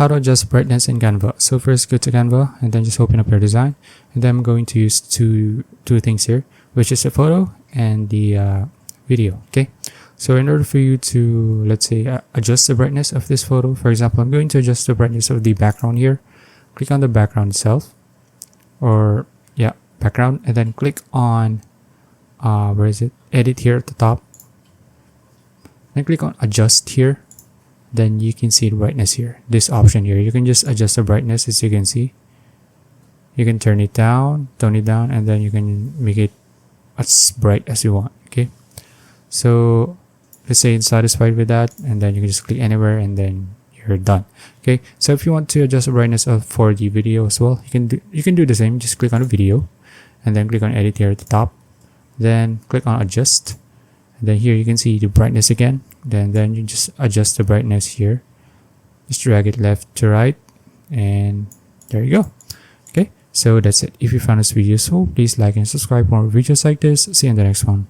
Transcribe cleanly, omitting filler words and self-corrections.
how to adjust brightness in Canva. So first go to Canva and then just open up your design, and then I'm going to use two things here, which is the photo and the video. Okay, so in order for you to, let's say, adjust the brightness of this photo, for example, I'm going to adjust the brightness of the background here. Click on the background itself, or yeah, background, and then click on where is it, edit here at the top, then click on adjust here. Then you can see the brightness here, this option here. You can just adjust the brightness. As you can see, you can turn it down, tone it down, and then you can make it as bright as you want. Okay, so let's say you're satisfied with that, and then you can just click anywhere and then you're done. Okay, so if you want to adjust the brightness for the video as well, you can do the same. Just click on the video and then click on edit here at the top, then click on adjust, and then here you can see the brightness again. Then you just adjust the brightness here, just drag it left to right, and there you go. Okay, so that's it. If you found this video useful, please like and subscribe for more videos like this. See you in the next one.